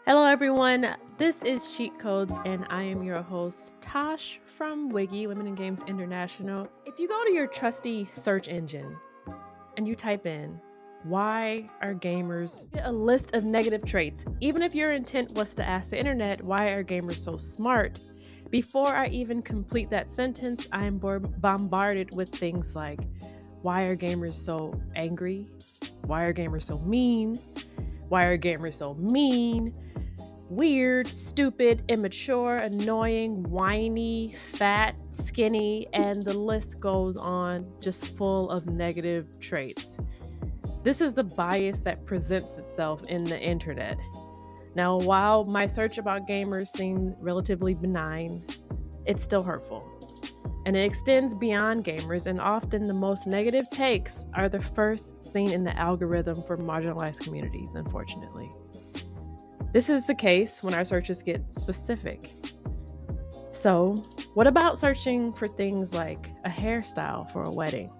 Hello, everyone. This is Cheat Codes, and I am your host, Tosh from WIGI, Women in Games International. If you go to your trusty search engine and you type in, why are gamers, you get a list of negative traits. Even if your intent was to ask the internet, why are gamers so smart? Before I even complete that sentence, I am bombarded with things like, why are gamers so angry? Why are gamers so mean? Why are gamers so mean? Weird, stupid, immature, annoying, whiny, fat, skinny, and the list goes on, just full of negative traits. This is the bias that presents itself in the internet. Now, while my search about gamers seemed relatively benign, it's still hurtful. And it extends beyond gamers, and often the most negative takes are the first seen in the algorithm for marginalized communities, unfortunately. This is the case when our searches get specific. So, what about searching for things like a hairstyle for a wedding?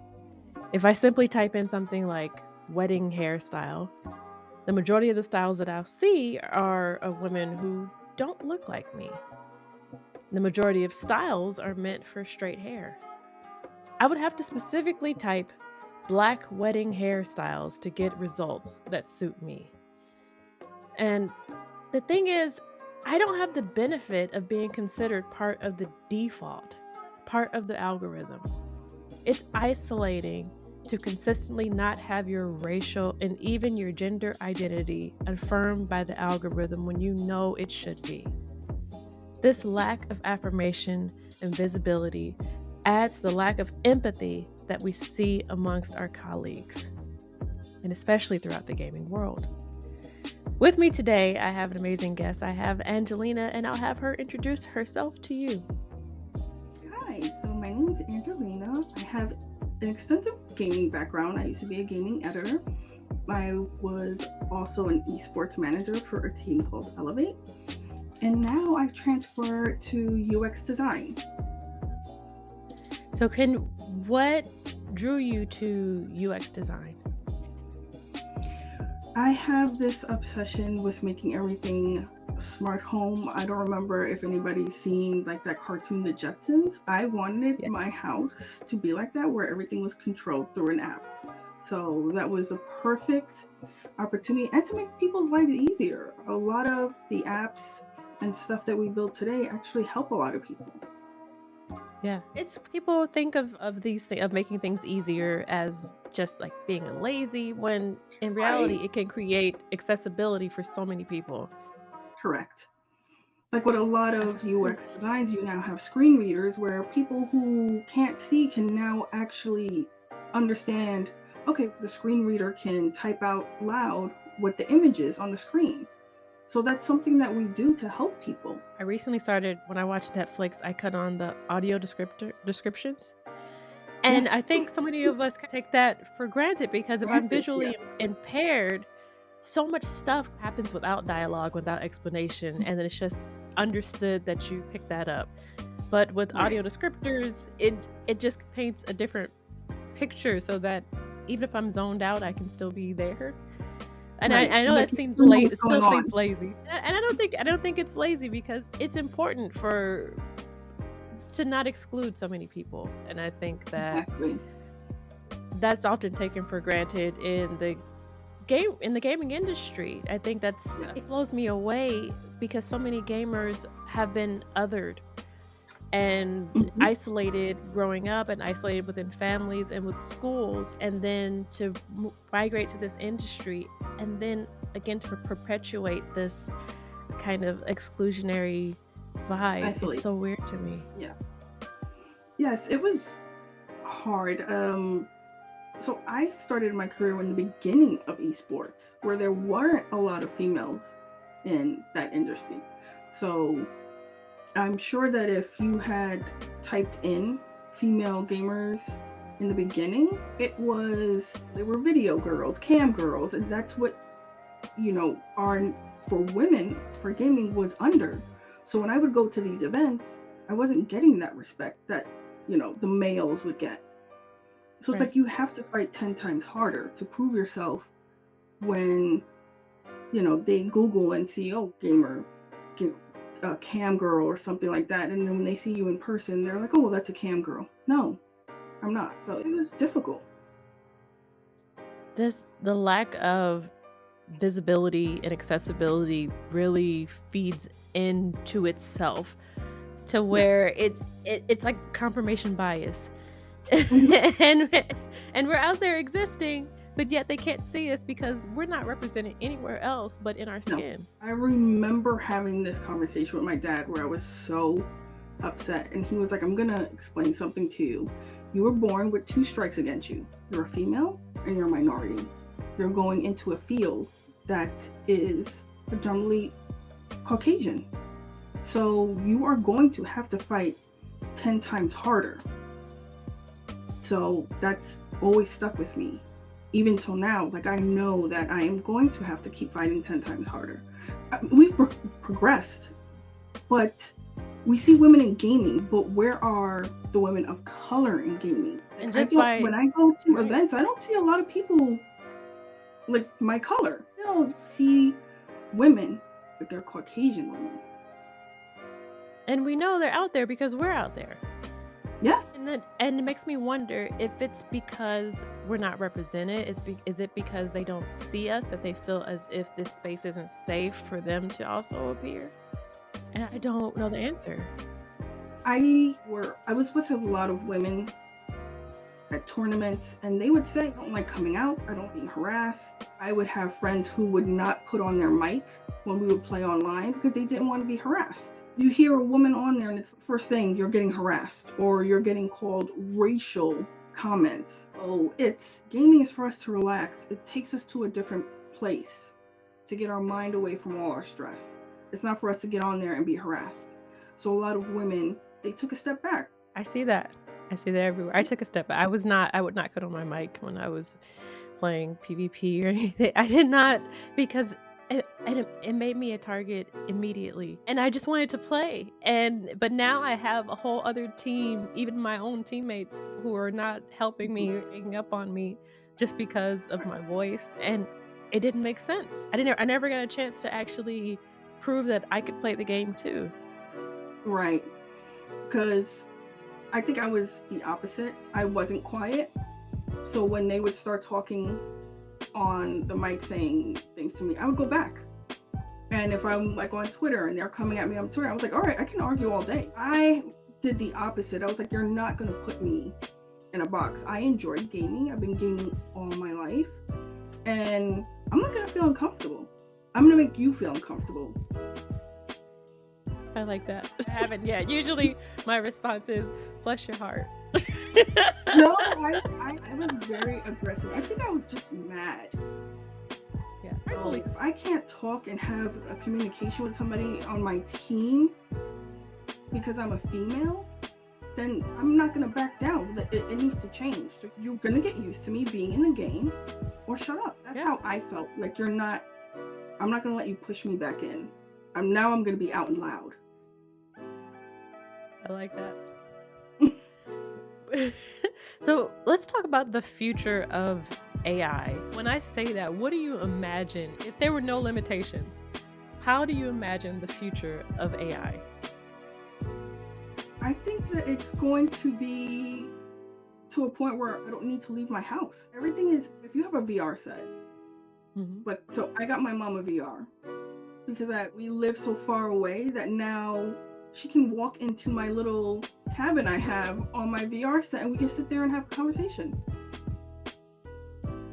If I simply type in something like wedding hairstyle, the majority of the styles that I'll see are of women who don't look like me. The majority of styles are meant for straight hair. I would have to specifically type black wedding hairstyles to get results that suit me. And the thing is, I don't have the benefit of being considered part of the default, part of the algorithm. It's isolating to consistently not have your racial and even your gender identity affirmed by the algorithm when you know it should be. This lack of affirmation and visibility adds to the lack of empathy that we see amongst our colleagues, and especially throughout the gaming world. With me today, I have an amazing guest. I have Angelina, and I'll have her introduce herself to you. Hi, so my name is Angelina. I have an extensive gaming background. I used to be a gaming editor. I was also an esports manager for a team called Elevate. And now I've transferred to UX design. So, what drew you to UX design? I have this obsession with making everything smart home. I don't remember if anybody's seen like that cartoon The Jetsons. I wanted my Yes. house to be like that, where everything was controlled through an app. So that was a perfect opportunity and to make people's lives easier. A lot of the apps and stuff that we build today actually help a lot of people. Yeah. It's people think of these things of making things easier as just like being lazy when in reality Right. it can create accessibility for so many people. Correct. Like with a lot I of f- UX designs, you now have screen readers where people who can't see can now actually understand, okay, the screen reader can type out loud what the image is on the screen. So that's something that we do to help people. I recently started when I watched Netflix, I cut on the audio descriptions. And Yes. I think so many of us take that for granted because if I'm Granted, yeah. visually impaired, so much stuff happens without dialogue, without explanation, and then it's just understood that you pick that up. But with Right. audio descriptors, it just paints a different picture so that even if I'm zoned out, I can still be there. And Right. I know Like that you seems still know late. what's It still going seems on. lazy, and I don't think it's lazy because it's important for to not exclude so many people. And I think that Exactly. that's often taken for granted in the gaming industry. I think that's Yeah. it blows me away because so many gamers have been othered and Hmm. isolated growing up and isolated within families and with schools, and then to migrate to this industry and then again to perpetuate this kind of exclusionary vibe. It's Isolate. so weird to me. Yeah. Yes, it was hard. So I started my career in the beginning of esports, where there weren't a lot of females in that industry. So I'm sure that if you had typed in female gamers in the beginning, they were video girls, cam girls, and that's what are for women for gaming was under. So when I would go to these events, I wasn't getting that respect that the males would get. So it's Right. like you have to fight 10 times harder to prove yourself when they Google and see, oh, gamer, cam girl or something like that. And then when they see you in person, they're like, oh, well, that's a cam girl. No, I'm not. So it was difficult. The lack of visibility and accessibility really feeds into itself to where it's like confirmation bias. and we're out there existing, but yet they can't see us because we're not represented anywhere else but in our skin. I remember having this conversation with my dad where I was so upset, and he was like, I'm gonna explain something to you. You were born with 2 strikes against you. You're a female and you're a minority. You're going into a field that is predominantly Caucasian. So you are going to have to fight 10 times harder. So that's always stuck with me. Even till now, like, I know that I am going to have to keep fighting 10 times harder. We've progressed, but we see women in gaming, but where are the women of color in gaming? And when I go to events, I don't see a lot of people like my color. I don't see women, but they're Caucasian women. And we know they're out there because we're out there. Yes. And it makes me wonder if it's because we're not represented. Is it because they don't see us, that they feel as if this space isn't safe for them to also appear? And I don't know the answer. I was with a lot of women at tournaments, and they would say, I don't like coming out, I don't being harassed. I would have friends who would not put on their mic when we would play online because they didn't want to be harassed. You hear a woman on there and it's the first thing, you're getting harassed or you're getting called racial comments. Oh, gaming is for us to relax. It takes us to a different place to get our mind away from all our stress. It's not for us to get on there and be harassed. So a lot of women, they took a step back. I see that everywhere. I took a step back. I would not cut on my mic when I was playing PvP or anything. I did not, because it made me a target immediately, and I just wanted to play. But now I have a whole other team, even my own teammates, who are not helping me or hanging up on me just because of my voice, and it didn't make sense. I never got a chance to actually prove that I could play the game too. Right, because I think I was the opposite. I wasn't quiet. So when they would start talking on the mic saying things to me, I would go back. And if I'm like on Twitter and they're coming at me on Twitter, I was like, all right, I can argue all day. I did the opposite. I was like, you're not going to put me in a box. I enjoyed gaming. I've been gaming all my life. And I'm not going to feel uncomfortable. I'm going to make you feel uncomfortable. I like that. I haven't yet. Usually my response is, bless your heart. No, I was very aggressive. I think I was just mad. Yeah. If I can't talk and have a communication with somebody on my team because I'm a female, then I'm not going to back down. It needs to change. You're going to get used to me being in the game, or shut up. That's how I felt. Like, I'm not going to let you push me back in. Now I'm going to be out and loud. I like that. So let's talk about the future of AI. When I say that, what do you imagine if there were no limitations? How do you imagine the future of AI? I think that it's going to be to a point where I don't need to leave my house. Everything is, if you have a VR set, like, so I got my mom a VR because we live so far away that now she can walk into my little cabin I have on my VR set and we can sit there and have a conversation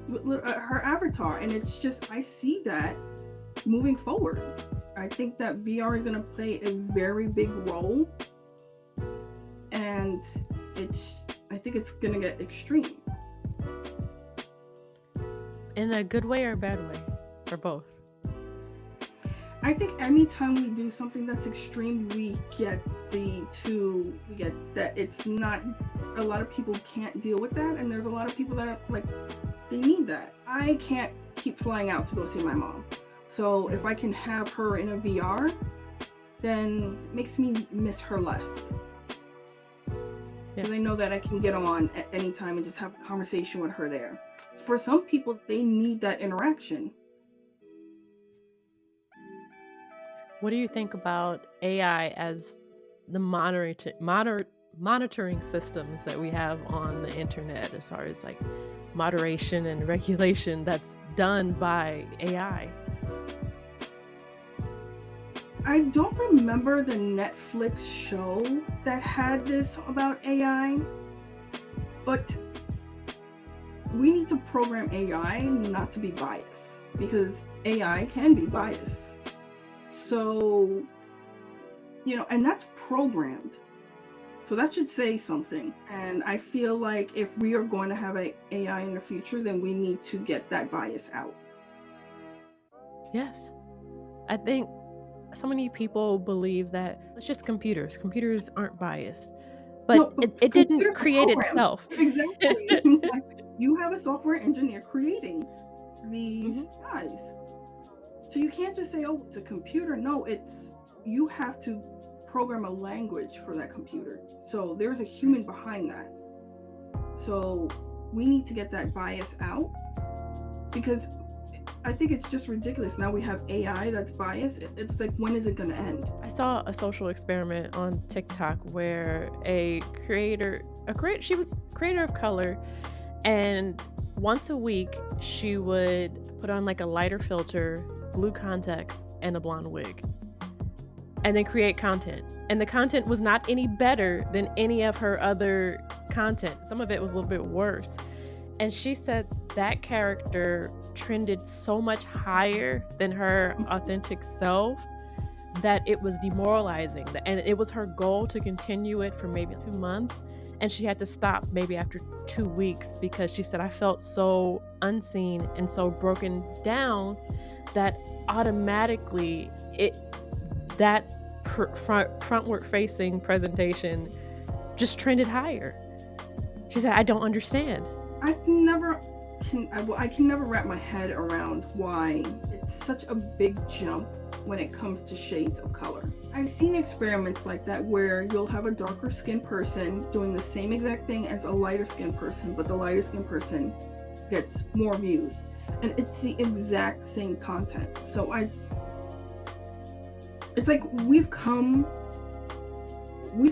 with her avatar. And it's just, I see that moving forward. I think that VR is going to play a very big role, and I think it's going to get extreme. In a good way or a bad way? Or both? I think anytime we do something that's extreme, we get that it's not, a lot of people can't deal with that, and there's a lot of people that are like, they need that. I can't keep flying out to go see my mom. So if I can have her in a VR, then it makes me miss her less. Because I know that I can get on at any time and just have a conversation with her there. For some people, they need that interaction. What do you think about AI as the monitoring systems that we have on the internet, as far as like moderation and regulation that's done by AI? I don't remember the Netflix show that had this about AI, but we need to program AI not to be biased because AI can be biased. So, and that's programmed. So that should say something. And I feel like if we are going to have a AI in the future, then we need to get that bias out. Yes. I think so many people believe that it's just computers. Computers aren't biased, No, but it didn't computers are create programmed. itself. Exactly. Like, you have a software engineer creating these Mhm. guys. So you can't just say, oh, it's a computer. No, you have to program a language for that computer. So there's a human behind that. So we need to get that bias out because I think it's just ridiculous. Now we have AI that's biased. It's like, when is it going to end? I saw a social experiment on TikTok where she was creator of color, and once a week she would put on like a lighter filter, blue contacts, and a blonde wig, and then create content. And the content was not any better than any of her other content. Some of it was a little bit worse. And she said that character trended so much higher than her authentic self that it was demoralizing. And it was her goal to continue it for maybe 2 months. And she had to stop maybe after 2 weeks because she said, I felt so unseen and so broken down that automatically frontward facing presentation just trended higher. She said, I don't understand. I can never wrap my head around why it's such a big jump when it comes to shades of color. I've seen experiments like that where you'll have a darker skinned person doing the same exact thing as a lighter skinned person, but the lighter skinned person gets more views. And it's the exact same content. So it's like we've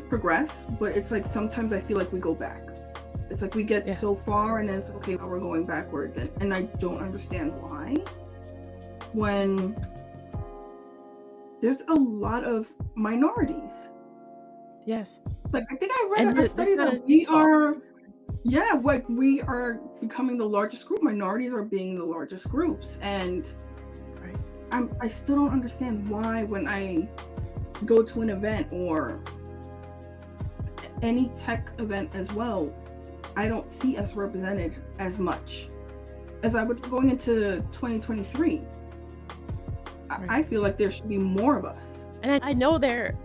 progressed, but it's like sometimes I feel like we go back. It's like we get so far and then it's okay, now we're going backwards. And I don't understand why. When there's a lot of minorities. Yes. Like, I think I read a study that we are becoming the largest group. Minorities are being the largest groups. And I still don't understand why when I go to an event or any tech event as well, I don't see us represented as much as I would going into 2023. Right. I feel like there should be more of us. And I know there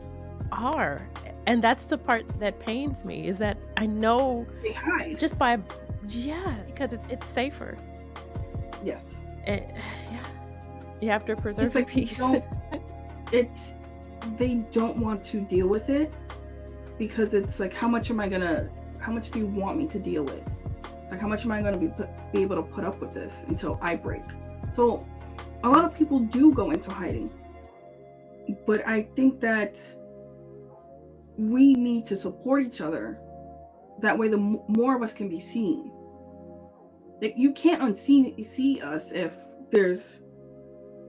are. And that's the part that pains me, is that I know they hide. Just because it's safer. Yes. You have to preserve the peace. They don't want to deal with it because it's like, how much do you want me to deal with? Like, how much am I going to be able to put up with this until I break? So a lot of people do go into hiding, but I think that we need to support each other. That way, the more of us can be seen. Like, you can't see us if there's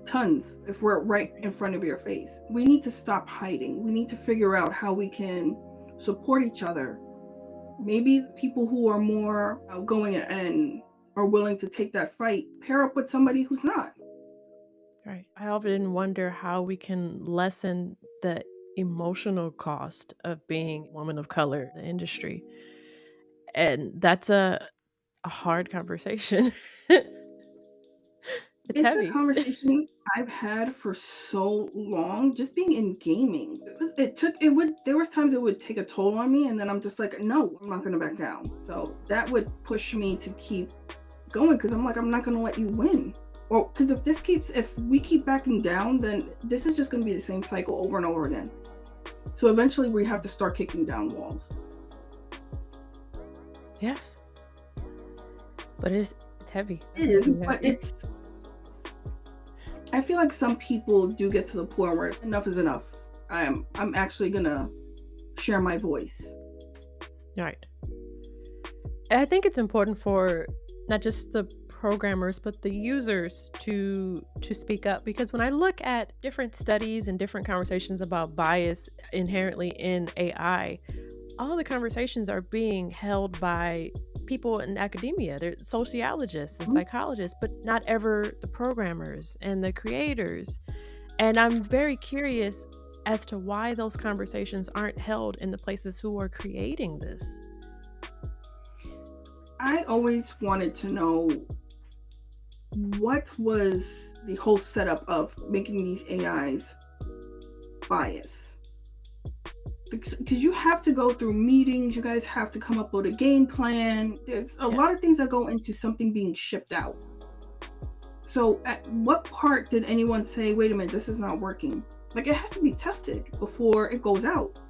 tons, if we're right in front of your face. We need to stop hiding. We need to figure out how we can support each other. Maybe people who are more outgoing and are willing to take that fight pair up with somebody who's not. Right. I often wonder how we can lessen the emotional cost of being a woman of color in the industry. And that's a hard conversation. It's heavy. A conversation I've had for so long, just being in gaming. There was times it would take a toll on me, and then I'm just like, no, I'm not gonna back down. So that would push me to keep going, because I'm like, I'm not gonna let you win. Or because if we keep backing down, then this is just gonna be the same cycle over and over again. So eventually we have to start kicking down walls. Yes. But it's heavy. It is, but I feel like some people do get to the point where enough is enough. I'm actually gonna share my voice. Right. I think it's important for not just the programmers but the users to speak up, because when I look at different studies and different conversations about bias inherently in AI, all the conversations are being held by people in academia. They're sociologists and Mhm. psychologists, but not ever the programmers and the creators. And I'm very curious as to why those conversations aren't held in the places who are creating this. I always wanted to know what was the whole setup of making these AIs bias. Because you have to go through meetings, you guys have to come up with a game plan. There's a lot of things that go into something being shipped out. So at what part did anyone say, wait a minute, this is not working? Like, it has to be tested before it goes out.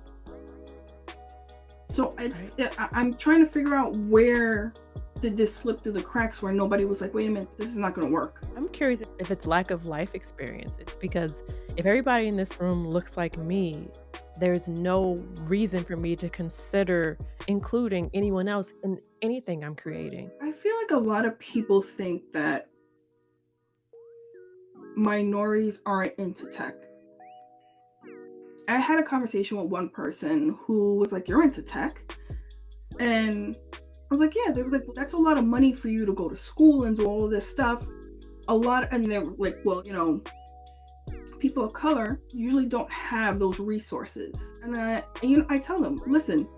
So I'm trying to figure out, where did this slip through the cracks where nobody was like, wait a minute, this is not going to work? I'm curious if it's lack of life experience. It's because if everybody in this room looks like me, there's no reason for me to consider including anyone else in anything I'm creating. I feel like a lot of people think that minorities aren't into tech. I had a conversation with one person who was like, you're into tech? And I was like, yeah. They were like, well, that's a lot of money for you to go to school and do all of this stuff. And they were like, well, people of color usually don't have those resources. And I tell them, listen,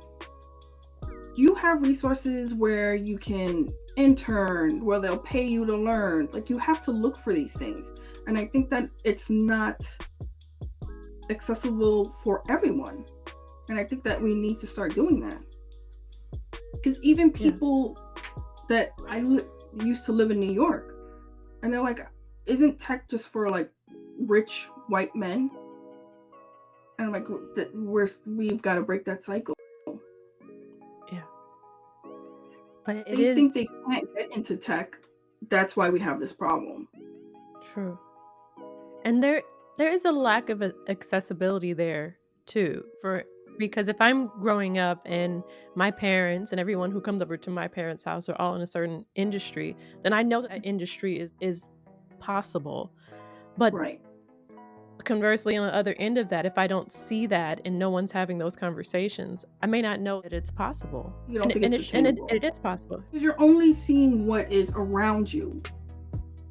you have resources where you can intern, where they'll pay you to learn. Like, you have to look for these things. And I think that it's not accessible for everyone. And I think that we need to start doing that. Because even people that used to live in New York, and they're like, isn't tech just for like rich white men? And I'm like, we've got to break that cycle. Yeah. But They think they can't get into tech. That's why we have this problem. True. And there is a lack of accessibility there too, because if I'm growing up and my parents and everyone who comes over to my parents' house are all in a certain industry, then I know that industry is possible. But right. Conversely, on the other end of that, if I don't see that and no one's having those conversations, I may not know that it's possible. You don't think it's achievable. And it is possible. Because you're only seeing what is around you.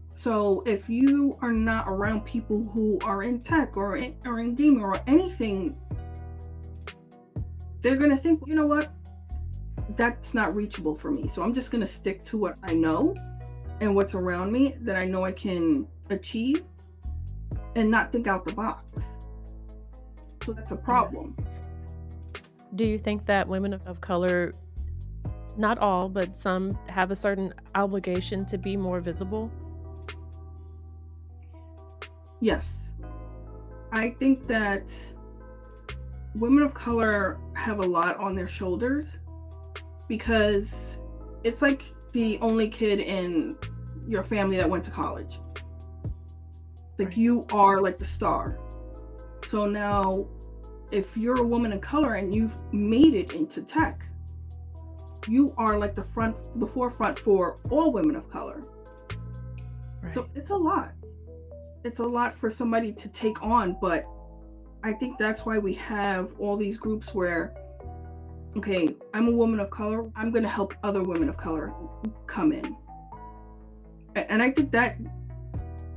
So if you are not around people who are in tech or in gaming or anything, they're going to think, you know what? That's not reachable for me. So I'm just going to stick to what I know and what's around me that I know I can achieve, and not think out the box. So that's a problem. Do you think that women of color, not all, but some, have a certain obligation to be more visible? Yes. I think that women of color have a lot on their shoulders, because it's like the only kid in your family that went to college. Like, you are like the star. So now, if you're a woman of color and you've made it into tech, you are like the forefront for all women of color. Right. So it's a lot. It's a lot for somebody to take on, but I think that's why we have all these groups where, okay, I'm a woman of color, I'm going to help other women of color come in. And I think that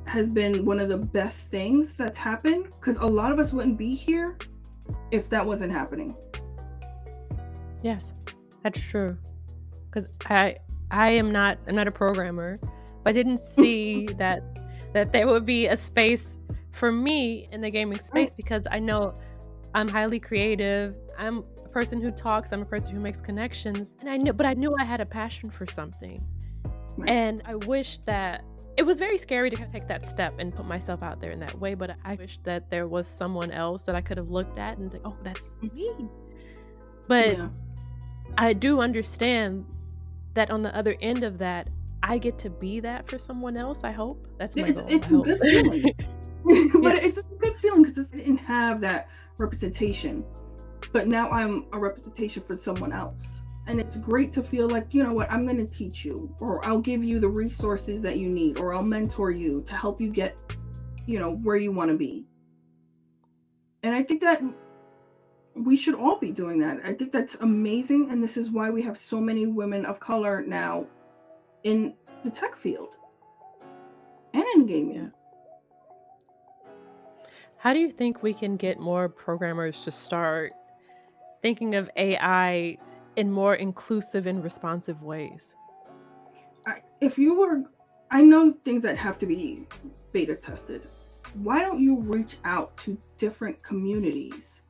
has been one of the best things that's happened, because a lot of us wouldn't be here if that wasn't happening. Yes, that's true. Because I'm not a programmer, but I didn't see that there would be a space for me in the gaming space, because I know I'm highly creative. I'm a person who talks. I'm a person who makes connections, and I knew I had a passion for something. Right. And I wish that it was very scary to take that step and put myself out there in that way, but I wish that there was someone else that I could have looked at and think, oh, that's me. But I do understand that on the other end of that, I get to be that for someone else. I hope that's my goal. It's I a hope. good feeling. But Yes. it's a good feeling because I didn't have that representation. But now I'm a representation for someone else. And it's great to feel like, you know what, I'm going to teach you, or I'll give you the resources that you need, or I'll mentor you to help you get, where you want to be. And I think that we should all be doing that. I think that's amazing. And this is why we have so many women of color now in the tech field and in gaming. Yeah. How do you think we can get more programmers to start thinking of AI in more inclusive and responsive ways? I know things that have to be beta tested. Why don't you reach out to different communities?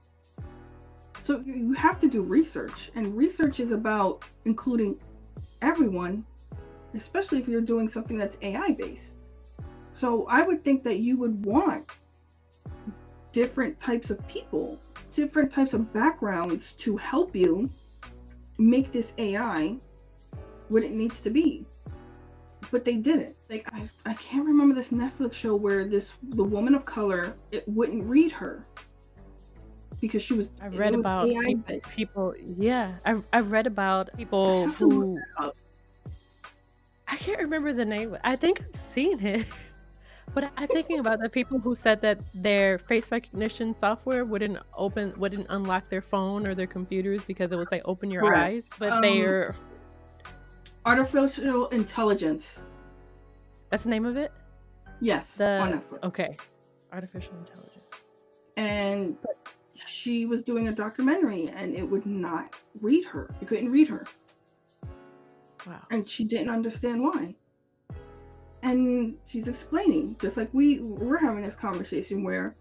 So you have to do research, and research is about including everyone, especially if you're doing something that's AI based. So I would think that you would want different types of people, different types of backgrounds to help you make this AI what it needs to be. But they didn't. Like I can't remember this Netflix show where the woman of color, it wouldn't read her because she was I've it read was about AI based. people. Yeah, I've read about I people have to look who that up. I can't remember the name. I think I've seen it, but I'm thinking about the people who said that their face recognition software wouldn't unlock their phone or their computers because it would say "Open your Correct. eyes," but they're Artificial intelligence. that's the name of it. Yes, on The Netflix. okay, artificial intelligence. And she was doing a documentary and it would not read her. It couldn't read her. Wow. And she didn't understand why. And she's explaining, just like we're having this conversation where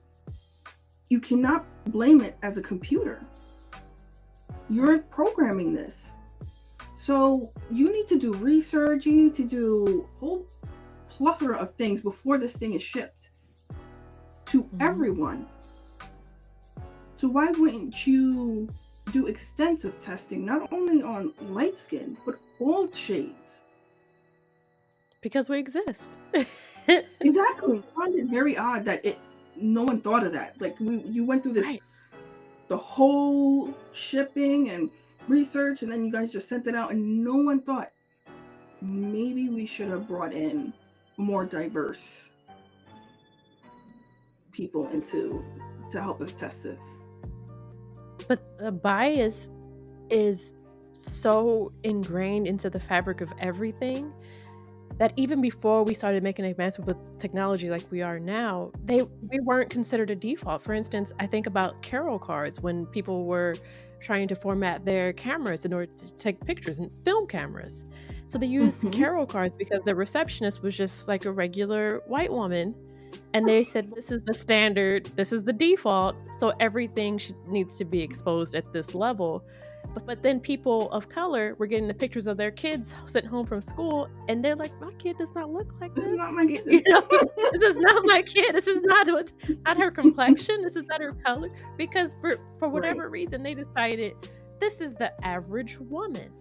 you cannot blame it as a computer. You're programming this. So you need to do research, you need to do a whole plethora of things before this thing is shipped to everyone. So why wouldn't you do extensive testing, not only on light skin, but all shades? Because we exist. Exactly. I find it very odd that no one thought of that. Like you went through this, Right. the whole shipping and research, and then you guys just sent it out, and no one thought maybe we should have brought in more diverse people to help us test this. But the bias is so ingrained into the fabric of everything that even before we started making advancements with technology like we are now, we weren't considered a default. For instance, I think about Carol cards when people were trying to format their cameras in order to take pictures, and film cameras. So they used Carol cards because the receptionist was just like a regular white woman. And they said, this is the standard, this is the default, so everything needs to be exposed at this level. But then people of color were getting the pictures of their kids sent home from school, and they're like, my kid does not look like this. This is not my kid. This is not my kid. This is not her complexion. This is not her color. Because for whatever reason, they decided this is the average woman.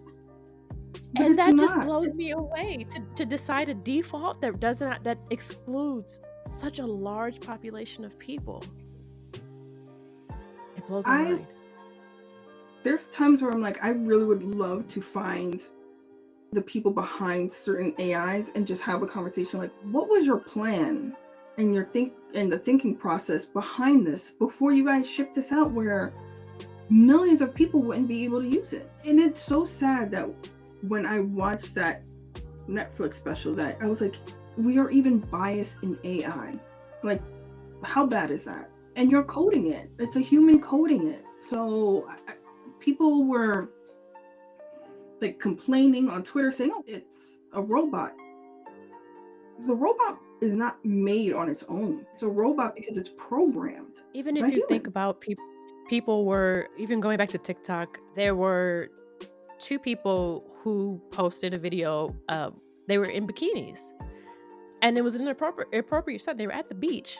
But and that just not. blows me away to decide a default that excludes such a large population of people. It blows my mind. There's times where I'm like, I really would love to find the people behind certain AIs and just have a conversation like, what was your plan and the thinking process behind this before you guys ship this out where millions of people wouldn't be able to use it? And it's so sad that when I watched that Netflix special that I was like, we are even biased in AI. Like, how bad is that? And you're coding it. It's a human coding it. So people were like complaining on Twitter saying, oh, it's a robot. The robot is not made on its own. It's a robot because it's programmed. Even if you think about people were, even going back to TikTok, there were 2 people who posted a video. They were in bikinis. And it was an appropriate shot. They were at the beach,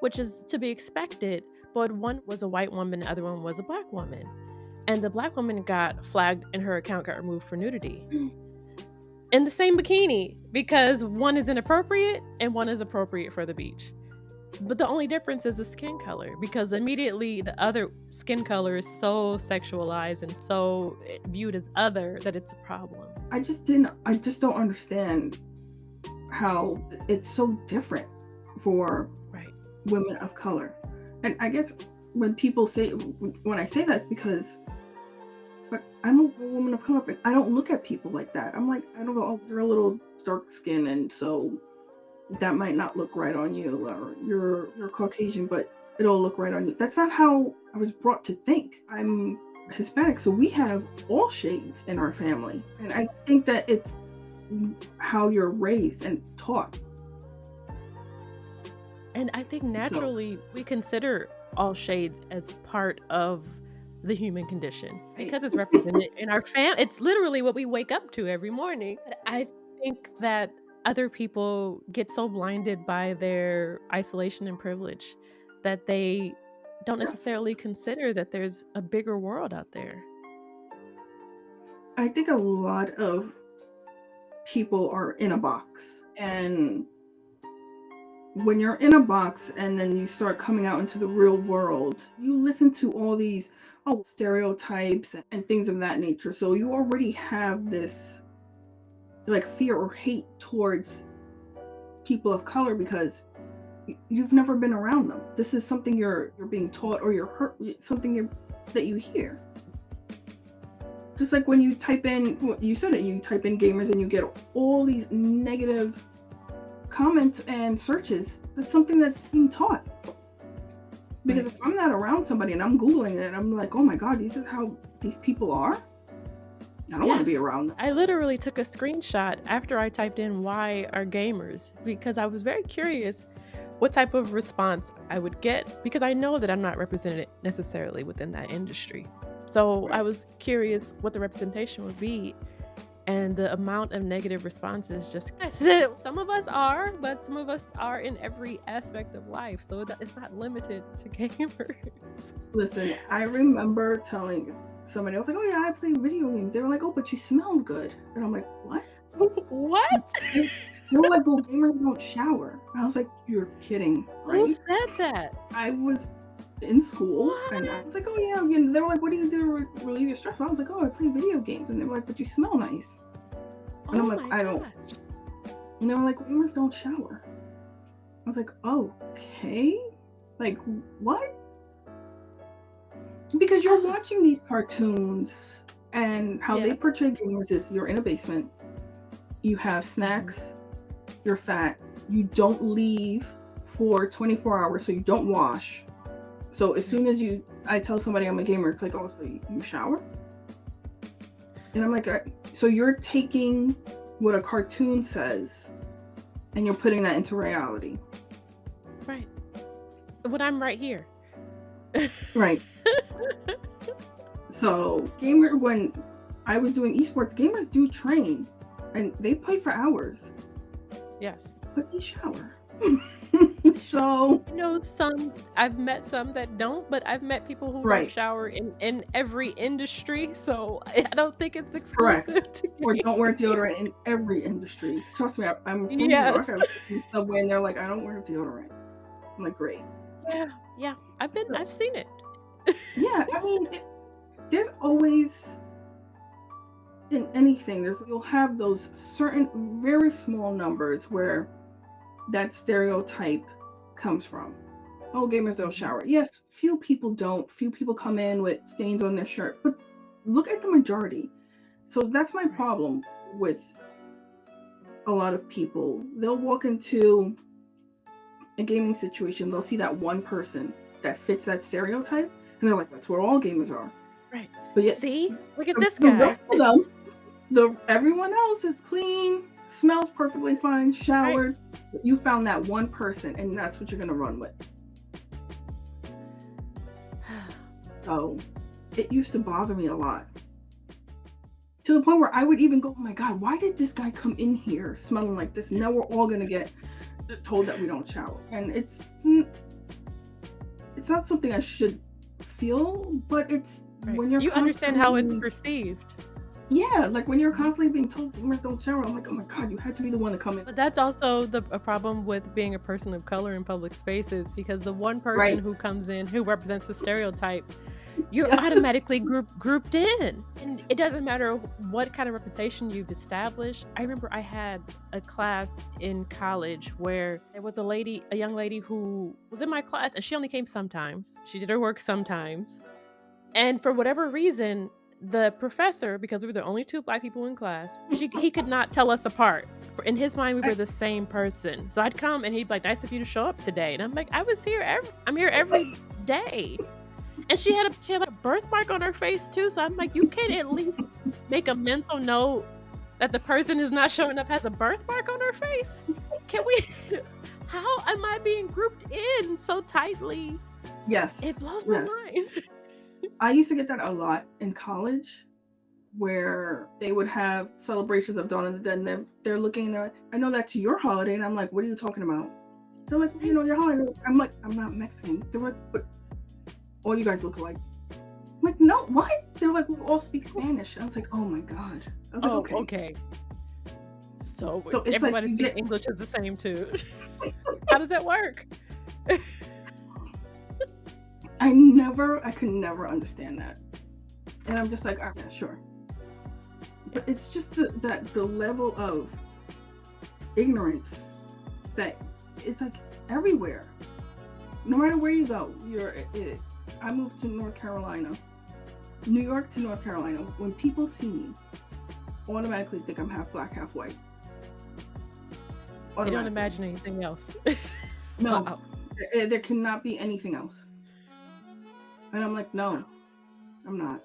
which is to be expected. But one was a white woman, the other one was a black woman. And the black woman got flagged and her account got removed for nudity. in the same bikini because one is inappropriate and one is appropriate for the beach. But the only difference is the skin color, because immediately the other skin color is so sexualized and so viewed as other that it's a problem. I just don't understand how it's so different for Right. women of color. And I guess when I say that's because, but I'm a woman of color, but I don't look at people like that. I'm like, I don't go, oh, you're a little dark skinned, and so that might not look right on you, or you're Caucasian, but it'll look right on you. That's not how I was brought to think. I'm Hispanic, so we have all shades in our family. And I think that it's how you're raised and taught. And I think naturally we consider all shades as part of the human condition because it's represented in our family. It's literally what we wake up to every morning. But I think that other people get so blinded by their isolation and privilege that they don't necessarily consider that there's a bigger world out there. I think a lot of people are in a box, and when you're in a box and then you start coming out into the real world, you listen to all these stereotypes and things of that nature. So you already have this like fear or hate towards people of color because you've never been around them. This is something you're being taught, or you're hurt, something that you hear. Just like when you type in, you said it, you type in gamers and you get all these negative comments and searches. That's something that's being taught. Because if I'm not around somebody and I'm Googling it, I'm like, oh my God, this is how these people are. I don't want to be around them. I literally took a screenshot after I typed in why are gamers, because I was very curious what type of response I would get, because I know that I'm not represented necessarily within that industry. So I was curious what the representation would be, and the amount of negative responses just some of us are, but some of us are in every aspect of life, so it's not limited to gamers. Listen, I remember telling somebody, I was like, oh yeah, I play video games. They were like, oh, but you smell good. And I'm like, what? What? They were like, well, gamers don't shower. And I was like, you're kidding, right? Who said that? I was in school, and I was like, oh yeah, they were like, what do you do to relieve your stress? I was like, oh, I play video games. And they were like, but you smell nice. And I'm like, I don't. And they were like, gamers don't shower. I was like, okay, like what? Because you're watching these cartoons, and how they portray gamers is you're in a basement, you have snacks, you're fat, you don't leave for 24 hours, so you don't wash. So as soon as I tell somebody I'm a gamer, it's like, oh, so you shower? And I'm like, so you're taking what a cartoon says and you're putting that into reality. Right. When I'm right here. Right. So when I was doing esports, gamers do train and they play for hours. Yes. But they shower. So I've met some that don't, but I've met people who don't shower in every industry, so I don't think it's exclusive to or don't wear deodorant in every industry. Trust me, I'm from New York. I was in Subway and they're like, I don't wear deodorant. I'm like, great. Yeah. I've seen it. Yeah, I mean, there's always, in anything, you'll have those certain very small numbers where that stereotype comes from. Oh, gamers don't shower. Yes, few people don't. Few people come in with stains on their shirt, but look at the majority. So that's my problem with a lot of people. They'll walk into a gaming situation, they'll see that one person that fits that stereotype, and they're like, that's where all gamers are. Right. But yet, see, look at this guy. The rest of them, everyone else is clean, smells perfectly fine, showered. Right. You found that one person, and that's what you're gonna run with. So it used to bother me a lot, to the point where I would even go, oh my God, why did this guy come in here smelling like this? Now we're all gonna get told that we don't shower. And it's not something I should feel, but it's when you understand how it's perceived. Yeah, like when you're constantly being told gamers don't shower, I'm like, oh my god, you had to be the one to come in. But that's also a problem with being a person of color in public spaces, because the one person Right. who comes in who represents the stereotype, you're Yes. automatically grouped in. And it doesn't matter what kind of reputation you've established. I remember I had a class in college where there was a young lady who was in my class, and she only came sometimes. She did her work sometimes. And for whatever reason, the professor, because we were the only two Black people in class, he could not tell us apart. In his mind, we were the same person. So I'd come and he'd be like, "Nice of you to show up today." And I'm like, I'm here every day. And she had a birthmark on her face too. So I'm like, you can at least make a mental note that the person who's not showing up has a birthmark on her face. Can we? How am I being grouped in so tightly? Yes. It blows my mind. I used to get that a lot in college, where they would have celebrations of Dawn of the Dead, and they're looking and they're like, I know that's your holiday. And I'm like, what are you talking about? They're like, your holiday. I'm like, I'm not Mexican. They're like, but all you guys look alike. I'm like, no, what? They're like, we all speak Spanish. I was like, oh my god. I was like, okay. So it's everybody like speaks English is the same too. How does that work? I could never understand that. And I'm just like, all right, sure. But it's just the level of ignorance that it's like everywhere. No matter where you go, I moved to North Carolina, New York to North Carolina. When people see me, automatically think I'm half Black, half white. They don't imagine anything else. No, Wow. There cannot be anything else. And I'm like, no, I'm not.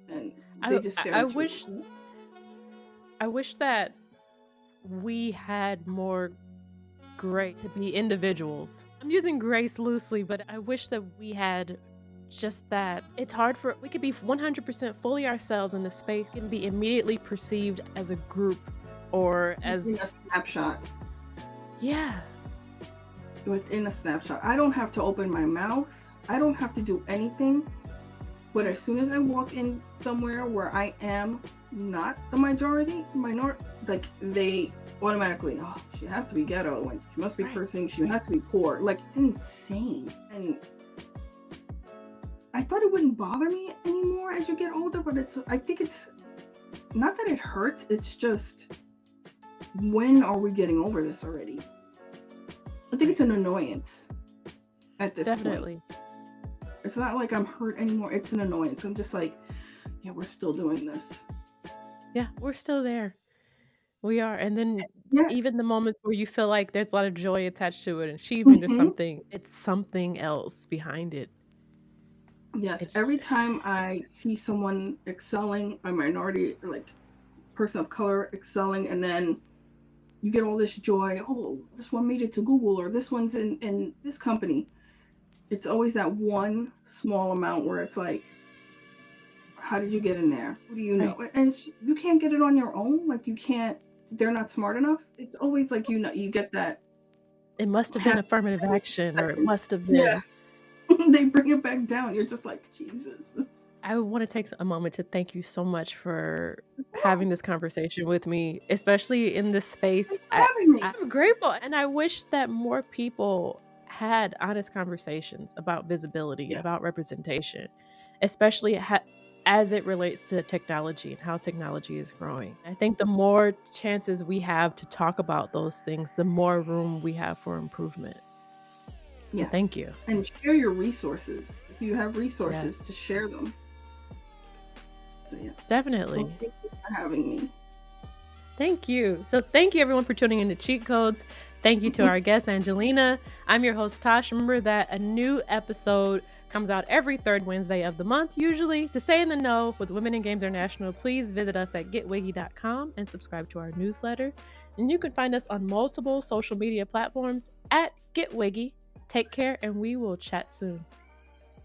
And they just stare at you. I wish that we had more grace to be individuals. I'm using grace loosely, but I wish that we had just that. It's hard we could be 100% fully ourselves in the space and be immediately perceived as a group or as a snapshot. Yeah. Within a snapshot. I don't have to open my mouth. I don't have to do anything. But as soon as I walk in somewhere where I am not the minority, like they automatically, oh, she has to be ghetto, and she must be cursing, she has to be poor. Like, it's insane. And I thought it wouldn't bother me anymore as you get older, but I think it's not that it hurts, it's just, when are we getting over this already? I think it's an annoyance at this point. It's not like I'm hurt anymore. It's an annoyance. I'm just like, yeah, we're still doing this. Yeah, we're still there. We are. And then even the moments where you feel like there's a lot of joy attached to it, achievement or something, it's something else behind it. Yes, every time I see someone excelling, a minority, like person of color excelling, and then you get all this joy, oh, this one made it to Google, or this one's in this company. It's always that one small amount where it's like, how did you get in there? Who do you know? And it's just, you can't get it on your own. Like, you can't, they're not smart enough. It's always like, you get that. It must have been affirmative action, or it must have been. Yeah. They bring it back down. You're just like, Jesus. I want to take a moment to thank you so much for having this conversation with me, especially in this space. I'm grateful, and I wish that more people had honest conversations about visibility, about representation, especially as it relates to technology and how technology is growing. I think the more chances we have to talk about those things, the more room we have for improvement. So thank you. And share your resources. If you have resources, to share them. So yes. Definitely. Well, thank you for having me. Thank you. So thank you everyone for tuning into Cheat Codes. Thank you to our guest, Angelina. I'm your host, Tosh. Remember that a new episode comes out every third Wednesday of the month, usually. To stay in the know with Women in Games International, please visit us at getwiggy.com and subscribe to our newsletter. And you can find us on multiple social media platforms at GetWiggy. Take care, and we will chat soon.